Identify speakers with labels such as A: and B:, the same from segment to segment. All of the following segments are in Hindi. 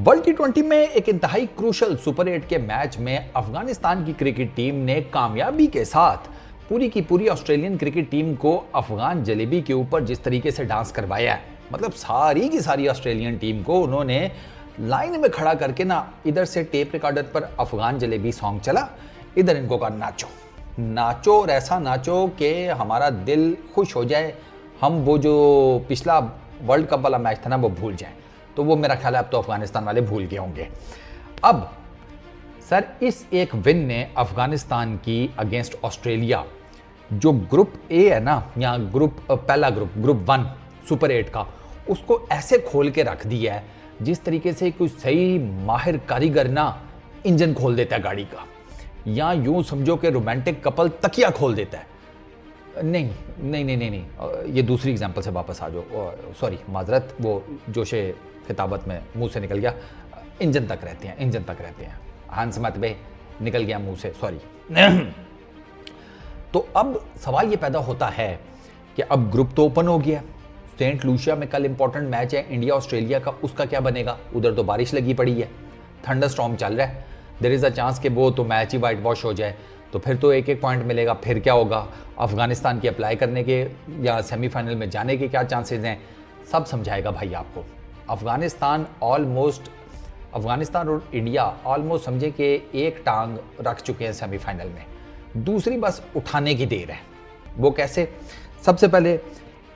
A: वर्ल्ड टी20 में एक इंतहाई क्रूशल सुपर 8 के मैच में अफगानिस्तान की क्रिकेट टीम ने कामयाबी के साथ पूरी की पूरी ऑस्ट्रेलियन क्रिकेट टीम को अफगान जलेबी के ऊपर जिस तरीके से डांस करवाया है, मतलब सारी की सारी ऑस्ट्रेलियन टीम को उन्होंने लाइन में खड़ा करके ना, इधर से टेप रिकॉर्डर पर अफगान जलेबी सॉन्ग चला, इधर इनको कहा नाचो नाचो और ऐसा नाचो कि हमारा दिल खुश हो जाए, हम वो जो पिछला वर्ल्ड कप वाला मैच था ना वो भूल जाएं। तो वो मेरा ख्याल है अब तो अफगानिस्तान वाले भूल गए होंगे। अब सर इस एक विन ने अफगानिस्तान की अगेंस्ट ऑस्ट्रेलिया, जो ग्रुप ए है ना, या पहला ग्रुप 1 सुपर 8 का, उसको ऐसे खोल के रख दिया है जिस तरीके से कोई सही माहिर कारीगर ना इंजन खोल देता है गाड़ी का, या यूं समझो कि रोमांटिक कपल तकिया खोल देता है। नहीं, ये दूसरी एग्जांपल से वापस आ जाओ, सॉरी माजरत, वो जोशे खिताबत में मुंह से निकल गया, इंजन तक रहते हैं, हंस मत बे, निकल गया मुंह से, सॉरी। तो अब सवाल ये पैदा होता है कि अब ग्रुप तो ओपन हो गया, सेंट लूसिया में कल इंपॉर्टेंट मैच है इंडिया ऑस्ट्रेलिया का, उसका क्या बनेगा? उधर तो बारिश लगी पड़ी है, थंडर स्टॉर्म चल रहा है, देयर इज अ चांस कि वो तो मैच ही वाइट वॉश हो जाए, तो फिर तो एक पॉइंट मिलेगा। फिर क्या होगा? अफगानिस्तान के अप्लाई करने के या सेमीफाइनल में जाने के क्या चांसेस हैं, सब समझाएगा भाई आपको। अफगानिस्तान और इंडिया ऑलमोस्ट समझे कि एक टांग रख चुके हैं सेमीफाइनल में, दूसरी बस उठाने की देर है। वो कैसे? सबसे पहले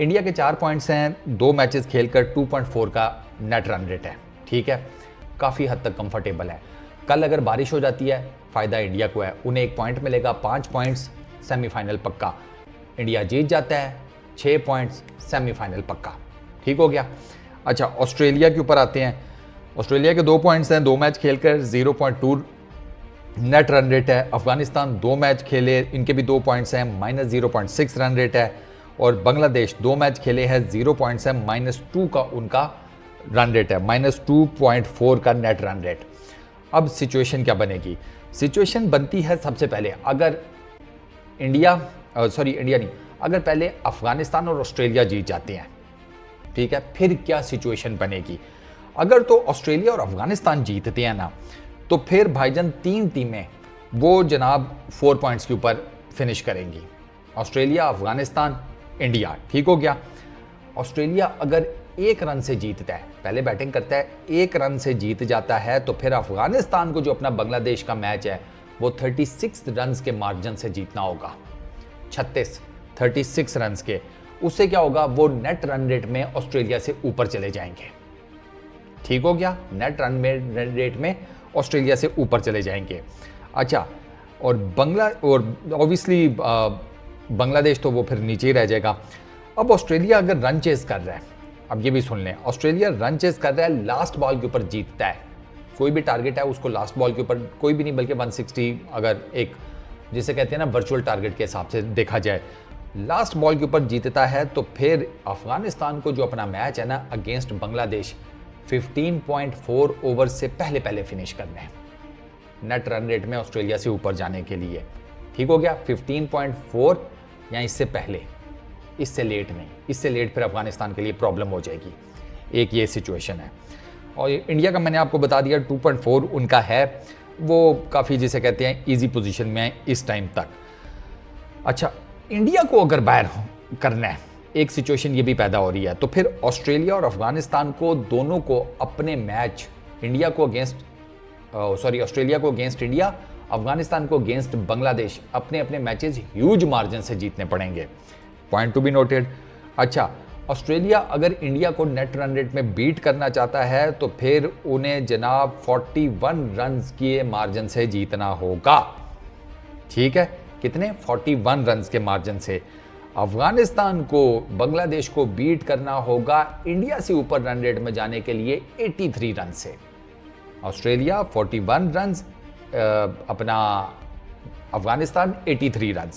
A: इंडिया के 4 पॉइंट्स हैं, 2 मैचेस खेलकर 2.4 का नेट रन रेट है, ठीक है, काफ़ी हद तक कंफर्टेबल है। कल अगर बारिश हो जाती है फ़ायदा इंडिया को है, उन्हें 1 पॉइंट मिलेगा, 5 पॉइंट्स, सेमीफाइनल पक्का। इंडिया जीत जाता है, 6 पॉइंट्स, सेमीफाइनल पक्का, ठीक हो गया। अच्छा, ऑस्ट्रेलिया के ऊपर आते हैं। ऑस्ट्रेलिया के 2 पॉइंट्स हैं, 2 मैच खेलकर 0.2 नेट रन रेट है। अफगानिस्तान 2 मैच खेले, इनके भी 2 पॉइंट्स हैं, -0.6 रन रेट है। और बांग्लादेश 2 मैच खेले हैं, 0 पॉइंट्स है, -2 का उनका रन रेट है, -2.4 का नेट रन रेट। अब सिचुएशन क्या बनेगी? सिचुएशन बनती है सबसे पहले, अगर अगर पहले अफगानिस्तान और ऑस्ट्रेलिया जीत जाते हैं, ठीक है, फिर क्या सिचुएशन बनेगी? अगर तो ऑस्ट्रेलिया और अफगानिस्तान जीतते हैं ना, तो फिर भाईजान 3 टीमें वो जनाब 4 पॉइंट्स के ऊपर फिनिश करेंगी, ऑस्ट्रेलिया, अफगानिस्तान, इंडिया, ठीक हो गया। ऑस्ट्रेलिया अगर 1 रन से जीतता है, पहले बैटिंग करता है, 1 रन से जीत जाता है, तो फिर अफगानिस्तान को जो अपना बांग्लादेश का मैच है वो 36 रन के मार्जिन से जीतना होगा, 36 रन के। उससे क्या होगा? वो नेट रन रेट में ऑस्ट्रेलिया से ऊपर चले जाएंगे, ठीक हो गया, नेट रन रेट में ऑस्ट्रेलिया से ऊपर चले जाएंगे। अच्छा, और ऑब्वियसली बांग्लादेश तो वो फिर नीचे ही रह जाएगा। अब ऑस्ट्रेलिया अगर रन चेस कर रहा है, अब ये भी सुन लें, ऑस्ट्रेलिया रन चेस कर रहा है, लास्ट बॉल के ऊपर जीतता है, कोई भी टारगेट है उसको लास्ट बॉल के ऊपर, कोई भी नहीं बल्कि 160, अगर एक जिसे कहते हैं ना वर्चुअल टारगेट के हिसाब से देखा जाए, लास्ट बॉल के ऊपर जीतता है, तो फिर अफगानिस्तान को जो अपना मैच है ना अगेंस्ट बांग्लादेश 15.4 ओवर से पहले फिनिश करना है, नेट रन रेट में ऑस्ट्रेलिया से ऊपर जाने के लिए, ठीक हो गया। 15.4 या इससे पहले, इससे लेट नहीं, इससे लेट फिर अफगानिस्तान के लिए प्रॉब्लम हो जाएगी। एक ये सिचुएशन है। और इंडिया का मैंने आपको बता दिया 2.4 उनका है, वो काफ़ी जिसे कहते हैं ईजी पोजीशन में है इस टाइम तक। अच्छा, इंडिया को अगर बाहर करना है, एक सिचुएशन ये भी पैदा हो रही है, तो फिर ऑस्ट्रेलिया और अफगानिस्तान को दोनों को अपने मैच ऑस्ट्रेलिया को अगेंस्ट इंडिया, अफगानिस्तान को अगेंस्ट बांग्लादेश अपने अपने मैचेस ह्यूज मार्जिन से जीतने पड़ेंगे, पॉइंट टू बी नोटेड। अच्छा, ऑस्ट्रेलिया अगर इंडिया को नेट रन रेट में बीट करना चाहता है, तो फिर उन्हें जनाब 41 रन के मार्जिन से जीतना होगा, ठीक है, कितने? 41 रन के मार्जिन से। अफगानिस्तान को बांग्लादेश को बीट करना होगा इंडिया से ऊपर रन रेट में जाने के लिए 83 रन से। ऑस्ट्रेलिया 41 रन, अपना अफगानिस्तान 83 रन।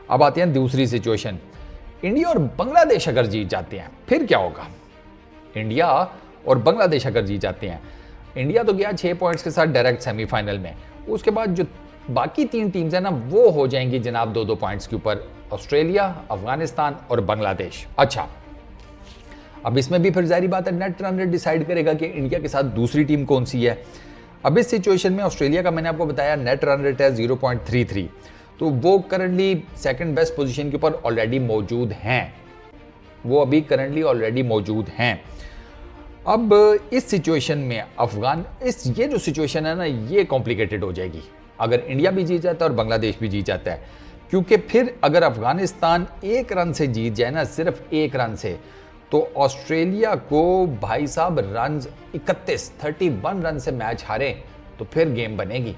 A: अब आते हैं दूसरी सिचुएशन, इंडिया और बांग्लादेश अगर जीत जाते हैं फिर क्या होगा? इंडिया और बांग्लादेश अगर जीत जाते हैं, इंडिया तो गया 6 पॉइंट्स के साथ डायरेक्ट सेमीफाइनल में, उसके बाद जो बाकी 3 टीम्स हैं ना वो हो जाएंगी जनाब 2-2 पॉइंट्स के ऊपर, ऑस्ट्रेलिया, अफगानिस्तान और बांग्लादेश। अच्छा, अब इसमें भी फिर जाहिर बात है नेट रन रेट डिसाइड करेगा कि इंडिया के साथ दूसरी टीम कौन सी है। अब इस सिचुएशन में ऑस्ट्रेलिया का मैंने आपको बताया नेट रन रेट है 0.33, तो वो करंटली सेकंड बेस्ट पोजीशन के ऊपर ऑलरेडी मौजूद हैं, वो अभी करंटली ऑलरेडी मौजूद हैं। अब इस सिचुएशन में ये जो सिचुएशन है ना, ये कॉम्प्लिकेटेड हो जाएगी अगर इंडिया भी जीत जाता है और बांग्लादेश भी जीत जाता है, क्योंकि फिर अगर अफगानिस्तान 1 रन से जीत जाए ना, सिर्फ 1 रन से, तो ऑस्ट्रेलिया को भाई साहब रन 31 रन से मैच हारे तो फिर गेम बनेगी।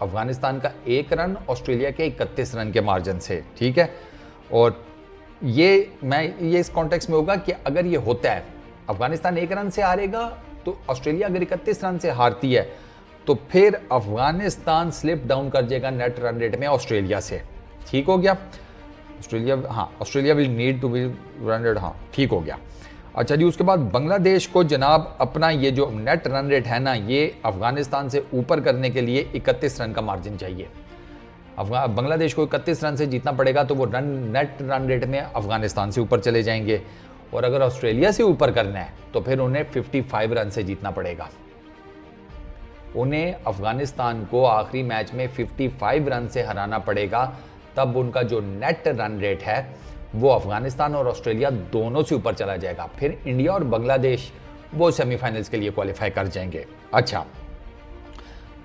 A: अफगानिस्तान का 1 रन, ऑस्ट्रेलिया के 31 रन के मार्जिन से, ठीक है। और ये इस कॉन्टेक्स्ट में होगा कि अगर ये होता है, अफगानिस्तान 1 रन से हारेगा तो ऑस्ट्रेलिया अगर 31 रन से हारती है तो फिर अफगानिस्तान स्लिप डाउन कर जाएगा नेट रन रेट में ऑस्ट्रेलिया से। ठीक हो गया। Australia will need to be run rate, हाँ ठीक हो गया। अच्छा जी, उसके बाद बांग्लादेश को जनाब अपना ये जो नेट रन रेट है ना, ये अफगानिस्तान से ऊपर करने के लिए 31 रन का मार्जिन चाहिए। बांग्लादेश को 31 रन से जीतना पड़ेगा तो वो नेट रन रेट में अफगानिस्तान से ऊपर चले जाएंगे, और अगर ऑस्ट्रेलिया से ऊपर करना है तो फिर उन्हें 55 रन से जीतना पड़ेगा। उन्हें अफगानिस्तान को आखिरी मैच में 55 रन से हराना पड़ेगा, तब उनका जो नेट रन रेट है वो अफगानिस्तान और ऑस्ट्रेलिया दोनों से ऊपर चला जाएगा। फिर इंडिया और बांग्लादेश वो सेमीफाइनल्स के लिए क्वालिफाई कर जाएंगे। अच्छा,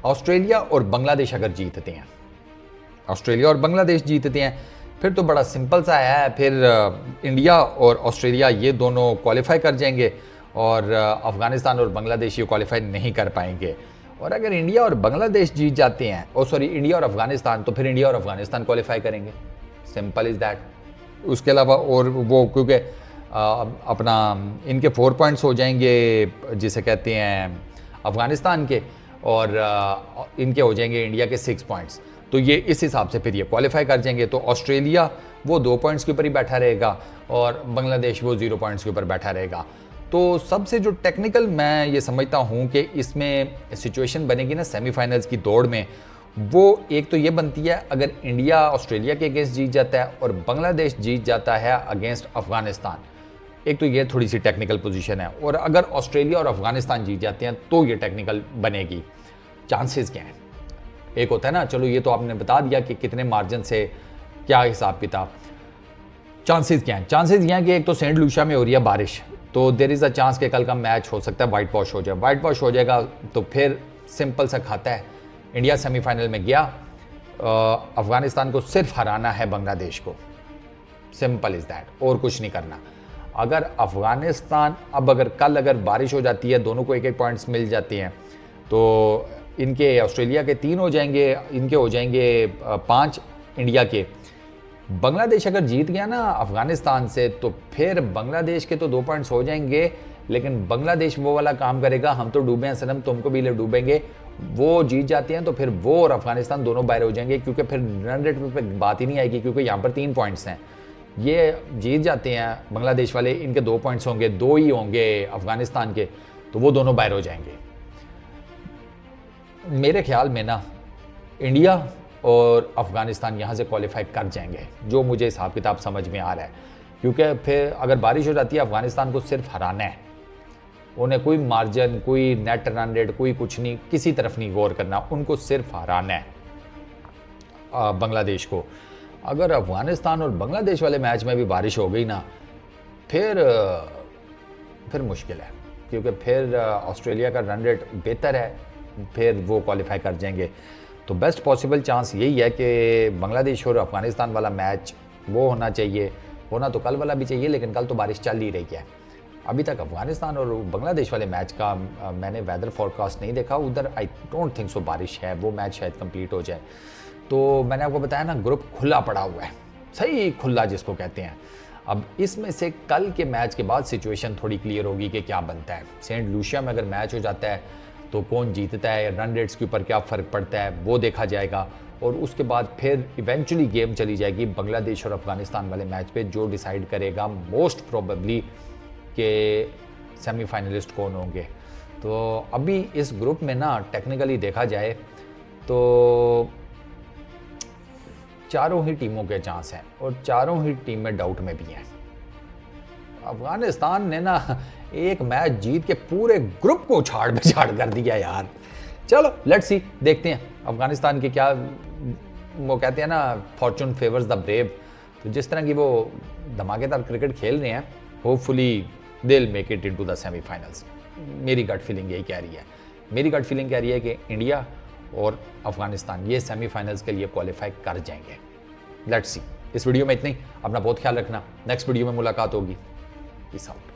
A: ऑस्ट्रेलिया और बांग्लादेश अगर जीतते हैं, ऑस्ट्रेलिया और बांग्लादेश जीतते हैं, फिर तो बड़ा सिंपल सा है, फिर इंडिया और ऑस्ट्रेलिया ये दोनों क्वालिफाई कर जाएंगे और अफगानिस्तान और बांग्लादेश ये क्वालिफाई नहीं कर पाएंगे। और अगर इंडिया और बांग्लादेश जीत जाते हैं, इंडिया और अफगानिस्तान, तो फिर इंडिया और अफगानिस्तान क्वालिफाई करेंगे। Simple is that. उसके अलावा और वो क्योंकि अपना इनके 4 पॉइंट्स हो जाएंगे जिसे कहते हैं अफगानिस्तान के, और इनके हो जाएंगे इंडिया के 6 पॉइंट्स, तो ये इस हिसाब से फिर ये क्वालिफाई कर जाएंगे। तो ऑस्ट्रेलिया वो 2 पॉइंट्स के ऊपर ही बैठा रहेगा और बांग्लादेश वो 0 पॉइंट्स के ऊपर बैठा रहेगा। तो सबसे जो टेक्निकल मैं ये समझता हूँ कि इसमें सिचुएशन बनेगी ना सेमीफाइनल्स की दौड़ में, वो एक तो ये बनती है अगर इंडिया ऑस्ट्रेलिया के अगेंस्ट जीत जाता है और बांग्लादेश जीत जाता है अगेंस्ट अफगानिस्तान, एक तो ये थोड़ी सी टेक्निकल पोजीशन है। और अगर ऑस्ट्रेलिया और अफगानिस्तान जीत जाते हैं तो ये टेक्निकल बनेगी। चांसेस क्या हैं? एक होता है ना, चलो ये तो आपने बता दिया कि कितने मार्जिन से क्या हिसाब किताब। चांसेस क्या हैं? चांसेस ये हैं कि एक तो सेंट लूसिया में हो रही है बारिश, तो देयर इज़ अ चांस कि कल का मैच हो सकता है वाइट वॉश हो जाए। वाइट वॉश हो जाएगा तो फिर सिंपल सा खाता है, इंडिया सेमीफाइनल में गया, अफगानिस्तान को सिर्फ हराना है बांग्लादेश को, सिंपल इज़ दैट, और कुछ नहीं करना। अगर अफगानिस्तान अगर कल बारिश हो जाती है, दोनों को 1-1 पॉइंट्स मिल जाते हैं, तो इनके ऑस्ट्रेलिया के 3 हो जाएंगे, इनके हो जाएंगे 5 इंडिया के। बांग्लादेश अगर जीत गया ना अफगानिस्तान से, तो फिर बांग्लादेश के तो 2 पॉइंट्स हो जाएंगे, लेकिन बांग्लादेश वो वाला काम करेगा, हम तो डूबे हैं सनम, तुमको भी ले डूबेंगे। वो जीत जाते हैं तो फिर वो और अफगानिस्तान दोनों बाहर हो जाएंगे, क्योंकि फिर रन रेट पे बात ही नहीं आएगी, क्योंकि यहाँ पर 3 पॉइंट्स हैं। ये जीत जाते हैं बांग्लादेश वाले, इनके 2 पॉइंट्स होंगे, 2 ही होंगे अफगानिस्तान के, तो वो दोनों बाहर हो जाएंगे। मेरे ख्याल में ना इंडिया और अफगानिस्तान यहाँ से क्वालिफाई कर जाएंगे, जो मुझे हिसाब किताब समझ में आ रहा है, क्योंकि फिर अगर बारिश हो जाती है अफगानिस्तान को सिर्फ हराना है, उन्हें कोई मार्जिन, कोई नेट रन रेट, कोई कुछ नहीं, किसी तरफ नहीं गौर करना, उनको सिर्फ हराना है बांग्लादेश को। अगर अफगानिस्तान और बांग्लादेश वाले मैच में भी बारिश हो गई ना, फिर मुश्किल है, क्योंकि फिर ऑस्ट्रेलिया का रन रेट बेहतर है, फिर वो क्वालिफाई कर जाएंगे। तो बेस्ट पॉसिबल चांस यही है कि बांग्लादेश और अफगानिस्तान वाला मैच वो होना चाहिए, होना तो कल वाला भी चाहिए, लेकिन कल तो बारिश चल ही रही है। अभी तक अफगानिस्तान और बांग्लादेश वाले मैच का मैंने वेदर फॉरकास्ट नहीं देखा, उधर आई डोंट थिंक सो बारिश है, वो मैच शायद कंप्लीट हो जाए। तो मैंने आपको बताया ना, ग्रुप खुला पड़ा हुआ है, सही खुला जिसको कहते हैं। अब इसमें से कल के मैच के बाद सिचुएशन थोड़ी क्लियर होगी कि क्या बनता है। सेंट लूसिया में अगर मैच हो जाता है तो कौन जीतता है, रन रेट्स के ऊपर क्या फ़र्क पड़ता है, वो देखा जाएगा। और उसके बाद फिर इवेंचुअली गेम चली जाएगी बांग्लादेश और अफगानिस्तान वाले मैच पे, जो डिसाइड करेगा मोस्ट प्रोबेबली कि सेमीफाइनलिस्ट कौन होंगे। तो अभी इस ग्रुप में ना टेक्निकली देखा जाए तो चारों ही टीमों के चांस हैं, और चारों ही टीम में डाउट में भी हैं। अफगानिस्तान ने ना एक मैच जीत के पूरे ग्रुप को उछाड़ बिछाड़ कर दिया यार। चलो लेट्स सी, देखते हैं अफगानिस्तान के क्या, वो कहते हैं ना फॉर्चून फेवर्स द ब्रेव, तो जिस तरह की वो धमाकेदार क्रिकेट खेल रहे हैं, hopefully they will make it into the semifinals. मेरी गट फीलिंग यही कह रही है। मेरी गट फीलिंग कह रही है कि इंडिया और अफगानिस्तान ये सेमीफाइनल्स के लिए क्वालिफाई कर जाएंगे। Let's see. इस वीडियो में इतना ही। अपना बहुत ख्याल रखना। नेक्स्ट वीडियो में मुलाकात होगी। Peace out.